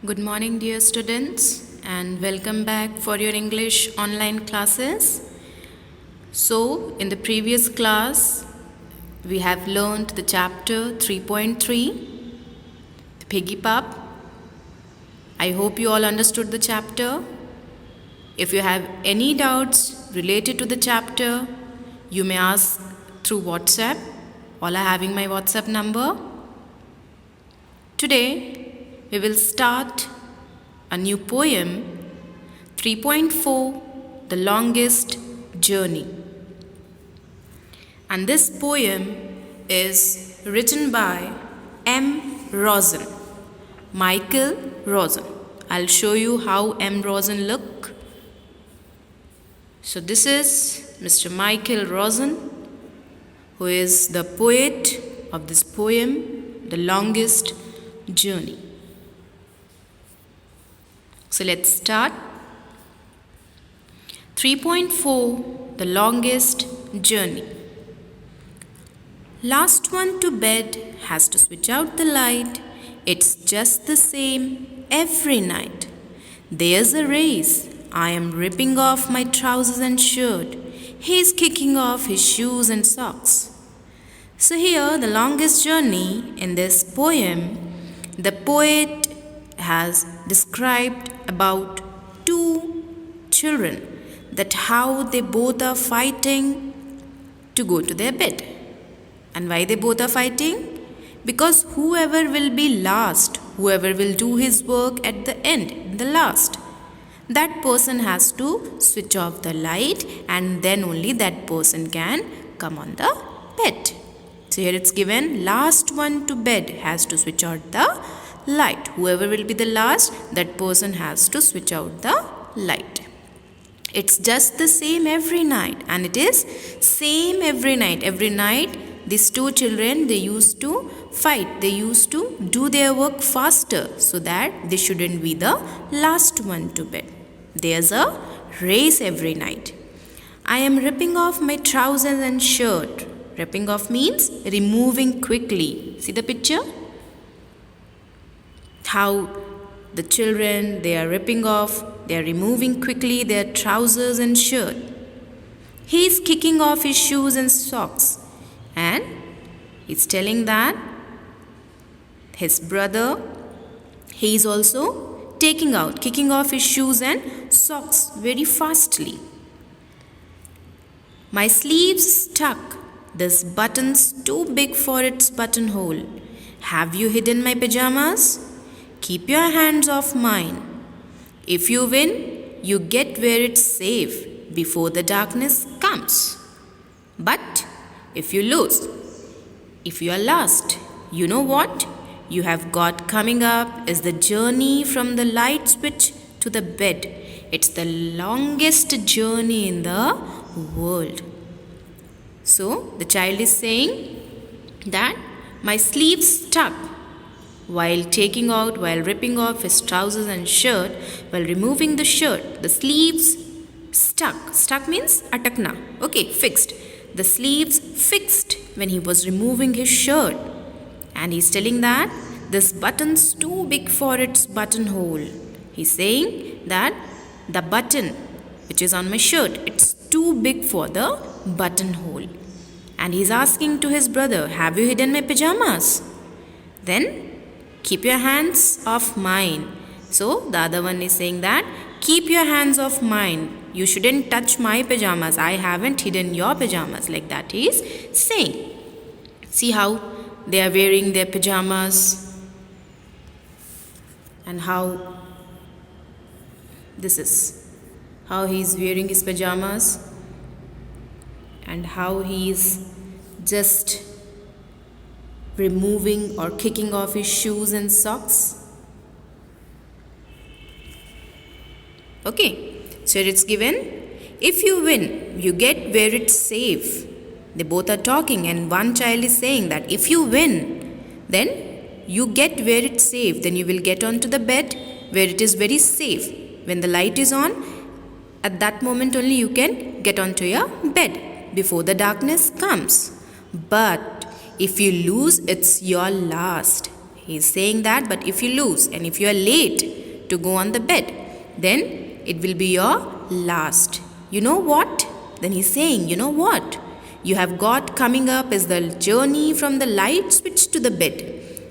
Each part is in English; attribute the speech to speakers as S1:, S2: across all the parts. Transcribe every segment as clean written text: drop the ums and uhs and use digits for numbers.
S1: Good morning, dear students, and welcome back for your English online classes. So, in the previous class, we have learned the chapter 3.3, the Piggy Pup. I hope you all understood the chapter. If you have any doubts related to the chapter, you may ask through WhatsApp. All are having my WhatsApp number. Today, we will start a new poem, 3.4, The Longest Journey. And this poem is written by M. Rosen, Michael Rosen. I'll show you how M. Rosen look. So this is Mr. Michael Rosen, who is the poet of this poem, The Longest Journey. So let's start. 3.4, The Longest Journey. Last one to bed has to switch out the light. It's just the same every night. There's a race. I am ripping off my trousers and shirt. He's kicking off his shoes and socks. So here, the longest journey in this poem, the poet has described about two children, that how they both are fighting to go to their bed. And why they both are fighting? Because whoever will be last, whoever will do his work at the end, the last, that person has to switch off the light, and then only that person can come on the bed. So here it's given, last one to bed has to switch out the light. Whoever will be the last, that person has to switch out the light. It's just the same every night, and it is same every night. Every night, these two children, they used to fight. They used to do their work faster so that they shouldn't be the last one to bed. There's a race every night. I am ripping off my trousers and shirt. Ripping off means removing quickly. See the picture? How the children, they are ripping off, they are removing quickly their trousers and shirt. He is kicking off his shoes and socks, and he's telling that his brother, he is also kicking off his shoes and socks very fastly. My sleeves stuck. This button's too big for its buttonhole. Have you hidden my pajamas? Keep your hands off mine. If you win, you get where it's safe before the darkness comes. But if you lose, if you are last, you know what you have got coming up is the journey from the light switch to the bed. It's the longest journey in the world. So the child is saying that my sleeves stuck. While ripping off his trousers and shirt, while removing the shirt, the sleeves stuck. Stuck means atakna. Okay, fixed. The sleeves fixed when he was removing his shirt. And he's telling that this button's too big for its buttonhole. He's saying that the button which is on my shirt, it's too big for the buttonhole. And he's asking to his brother, have you hidden my pajamas? Then keep your hands off mine. So the other one is saying that keep your hands off mine. You shouldn't touch my pajamas. I haven't hidden your pajamas. Like that he is saying. See how they are wearing their pajamas, and how this is how he is wearing his pajamas, and how he is just removing or kicking off his shoes and socks. Okay, so it's given, if you win, you get where it's safe. They both are talking, and one child is saying that if you win, then you get where it's safe. Then you will get onto the bed where it is very safe. When the light is on, at that moment only you can get onto your bed before the darkness comes. But if you lose, it's your last. He's saying that, but if you lose and if you are late, to go on the bed. Then it will be your last. You know what? Then he's saying, you know what? You have got coming up is the journey from the light switch to the bed.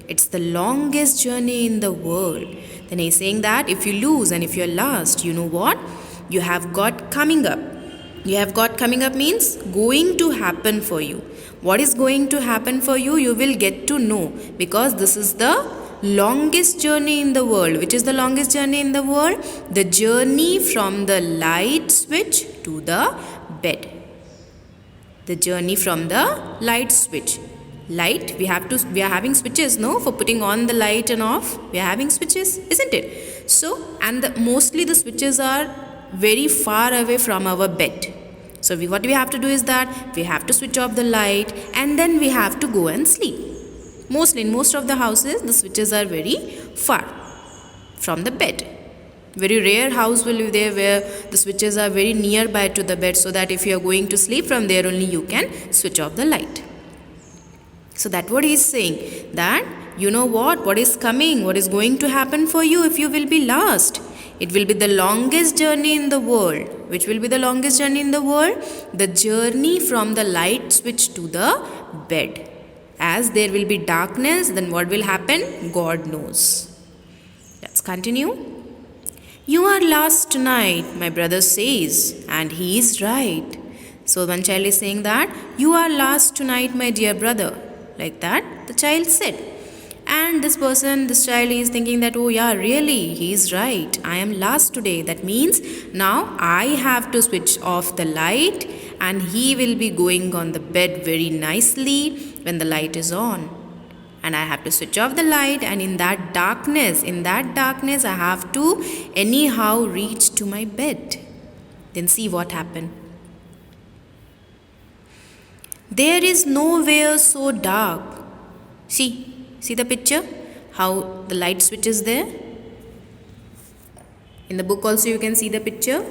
S1: It's the longest journey in the world. Then he's saying that if you lose and if you're last, you know what? You have got coming up. You have got coming up means going to happen for you. What is going to happen for you? You will get to know, because this is the longest journey in the world. Which is the longest journey in the world? The journey from the light switch to the bed. The journey from the light switch. Light, we are having switches, no, for putting on the light and off. We are having switches, isn't it? So, and mostly the switches are very far away from our bed. So what we have to do is that we have to switch off the light and then we have to go and sleep. Mostly in most of the houses, the switches are very far from the bed. Very rare house will be there where the switches are very nearby to the bed, so that if you are going to sleep, from there only you can switch off the light. So that's what he is saying, that you know what is coming, what is going to happen for you if you will be last. It will be the longest journey in the world. Which will be the longest journey in the world? The journey from the light switch to the bed. As there will be darkness, then what will happen? God knows. Let's continue. You are last tonight, my brother says, and he is right. So one child is saying that, you are last tonight, my dear brother. Like that, the child said. And this child is thinking that, oh yeah, really, he is right. I am last today. That means now I have to switch off the light and he will be going on the bed very nicely when the light is on. And I have to switch off the light, and in that darkness, I have to anyhow reach to my bed. Then see what happened. There is nowhere so dark. See the picture? How the light switch is there? In the book also you can see the picture.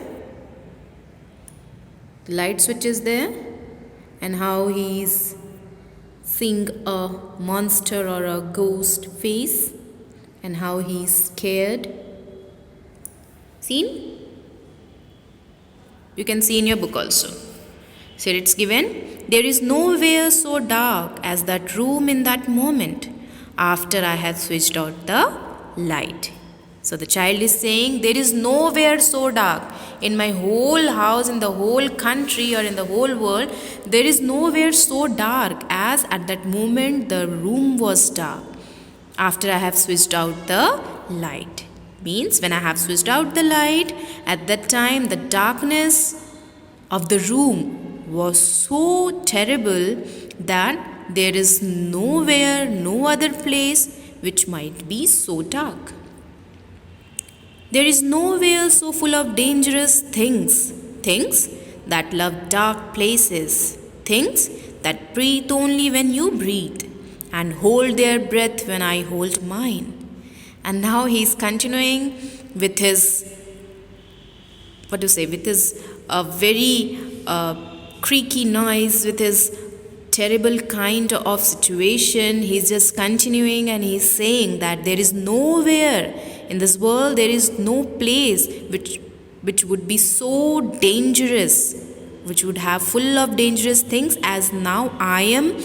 S1: The light switch is there, and how he is seeing a monster or a ghost face, and how he is scared. Seen? You can see in your book also. So it's given, there is nowhere so dark as that room in that moment after I have switched out the light. So the child is saying, there is nowhere so dark. In my whole house, in the whole country, or in the whole world, there is nowhere so dark as at that moment the room was dark after I have switched out the light. Means when I have switched out the light, at that time the darkness of the room was so terrible that there is nowhere, no other place which might be so dark. There is nowhere so full of dangerous things that love dark places, things that breathe only when you breathe and hold their breath when I hold mine. And now he is continuing with his, very creaky noise, with his terrible kind of situation. He's just continuing, and he's saying that there is nowhere in this world, there is no place which would be so dangerous, which would have full of dangerous things as now I am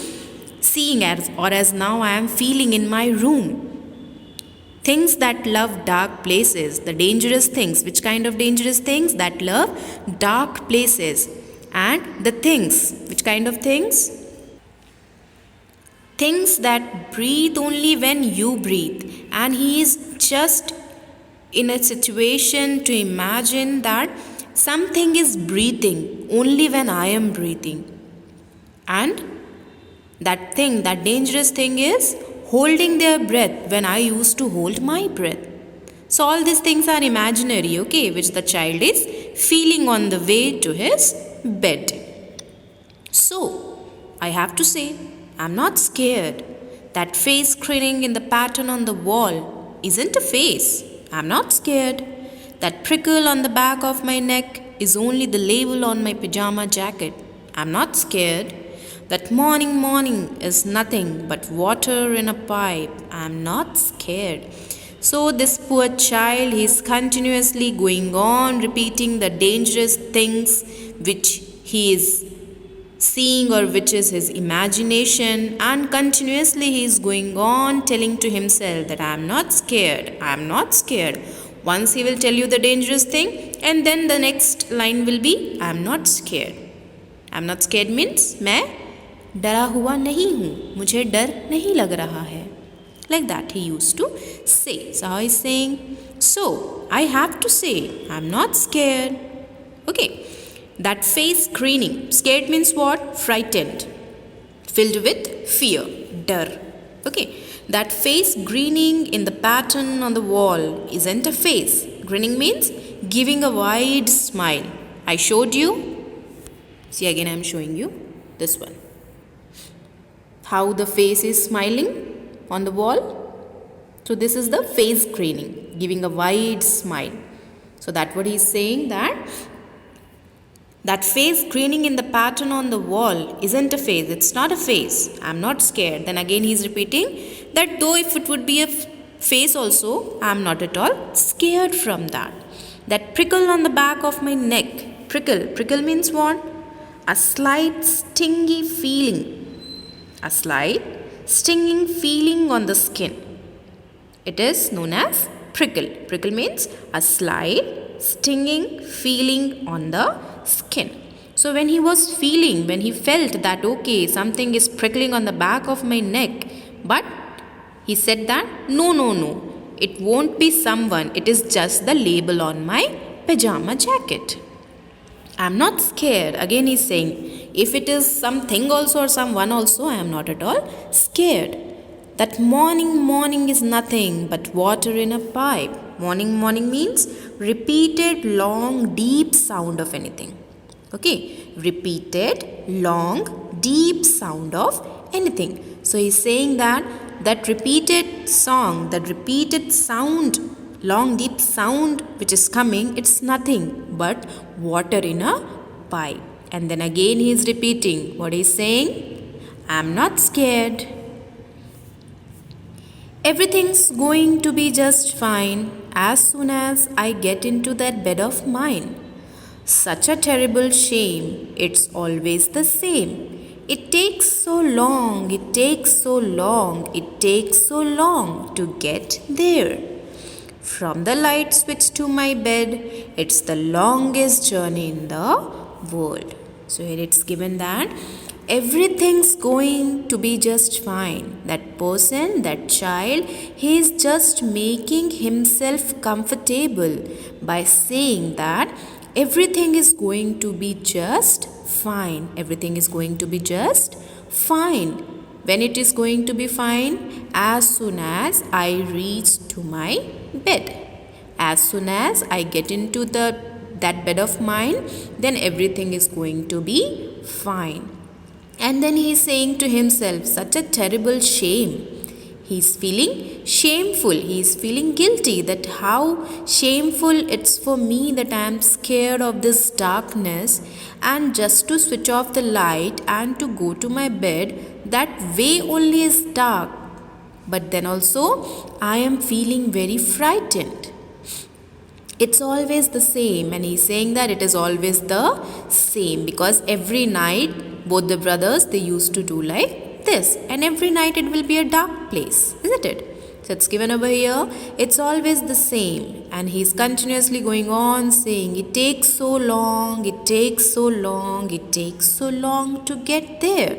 S1: seeing, as now I am feeling in my room. Things that love dark places, the dangerous things. Which kind of dangerous things? That love dark places. And the things, which kind of things? Things that breathe only when you breathe. And he is just in a situation to imagine that something is breathing only when I am breathing. And that thing, that dangerous thing, is holding their breath when I used to hold my breath. So all these things are imaginary, okay, which the child is feeling on the way to his bed. So I have to say, I'm not scared. That face grinning in the pattern on the wall isn't a face. I'm not scared. That prickle on the back of my neck is only the label on my pajama jacket. I'm not scared. That morning is nothing but water in a pipe. I'm not scared. So this poor child, he is continuously going on repeating the dangerous things which he is seeing or which is his imagination, and continuously he is going on telling to himself that I am not scared, I am not scared. Once he will tell you the dangerous thing, and then the next line will be I am not scared. I am not scared means मैं डरा हुआ नहीं हूँ, मुझे डर नहीं लग रहा है. Like that he used to say. So how he is saying? So I have to say I am not scared. Okay. That face grinning. Scared means what? Frightened. Filled with fear. Dar. Okay. That face grinning in the pattern on the wall isn't a face. Grinning means giving a wide smile. I showed you. See, again I am showing you this one. How the face is smiling on the wall. So this is the face grinning, giving a wide smile. So that's what he is saying, that face grinning in the pattern on the wall isn't a face. It's not a face. I'm not scared. Then again he is repeating that though if it would be a face also, I'm not at all scared from that. That prickle on the back of my neck. Prickle. Prickle means what? A slight stingy feeling. A slight stinging feeling on the skin. It is known as prickle. Prickle means a slight stinging feeling on the skin. So when he felt that okay, something is prickling on the back of my neck, but he said that no, it won't be someone, it is just the label on my pajama jacket. I'm not scared. Again he's saying, if it is something also or someone also, I am not at all scared. That morning is nothing but water in a pipe. Morning means repeated long deep sound of anything. Okay, repeated long deep sound of anything. So he's saying that repeated song, that repeated sound, long deep sound which is coming, it's nothing but water in a pipe. And then again he is repeating what he is saying, I'm not scared. Everything's going to be just fine as soon as I get into that bed of mine. Such a terrible shame, it's always the same. It takes so long to get there. From the light switch to my bed, it's the longest journey in the world. So here it's given that everything's going to be just fine. That person, that child, he is just making himself comfortable by saying that everything is going to be just fine. Everything is going to be just fine. When it is going to be fine? As soon as I reach to my bed. As soon as I get into that bed of mine, then everything is going to be fine. And then he is saying to himself, such a terrible shame. He is feeling shameful. He is feeling guilty that how shameful it's for me that I am scared of this darkness, and just to switch off the light and to go to my bed, that way only is dark. But then also I am feeling very frightened. It's always the same, and he's saying that it is always the same because every night both the brothers, they used to do like this, and every night it will be a dark place, isn't it? So it's given over here, it's always the same, and he's continuously going on saying it takes so long to get there.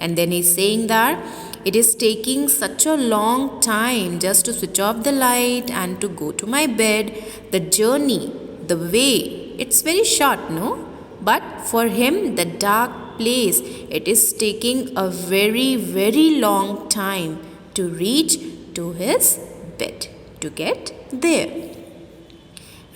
S1: And then he's saying that it is taking such a long time just to switch off the light and to go to my bed. The journey, the way, it's very short, no? But for him, the dark place, it is taking a very, very long time to reach to his bed, to get there.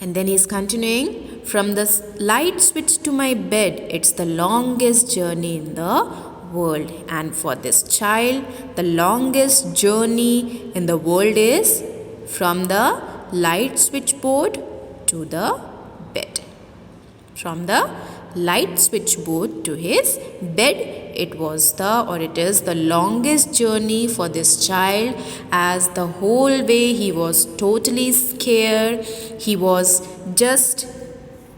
S1: And then he's continuing, from the light switch to my bed, it's the longest journey in the world. And for this child, the longest journey in the world is from the light switchboard to the bed. From the light switchboard to his bed, it is the longest journey for this child, as the whole way he was totally scared. He was just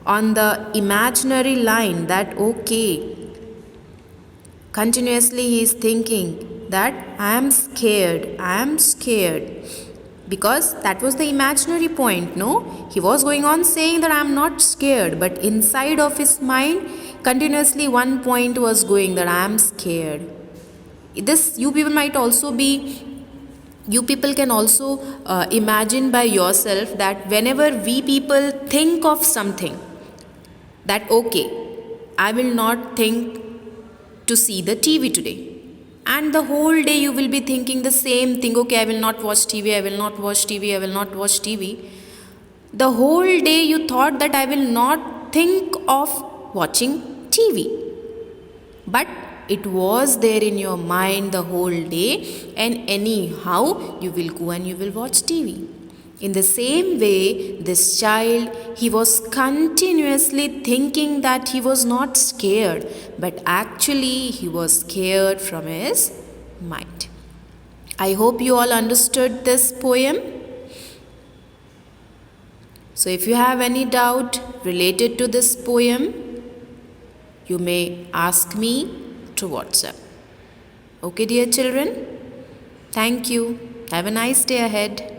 S1: on the imaginary line that okay, continuously he is thinking that I am scared, because that was the imaginary point. No, he was going on saying that I am not scared, but inside of his mind continuously one point was going that I am scared. This you people can also imagine by yourself that whenever we people think of something, that okay, I will not think to see the TV today, and the whole day you will be thinking the same thing, okay, I will not watch TV, I will not watch TV, I will not watch TV. The whole day you thought that I will not think of watching TV, but it was there in your mind the whole day, and anyhow you will go and you will watch TV. In the same way, this child, he was continuously thinking that he was not scared, but actually he was scared from his mind. I hope you all understood this poem. So if you have any doubt related to this poem, you may ask me to WhatsApp. Okay, dear children? Thank you. Have a nice day ahead.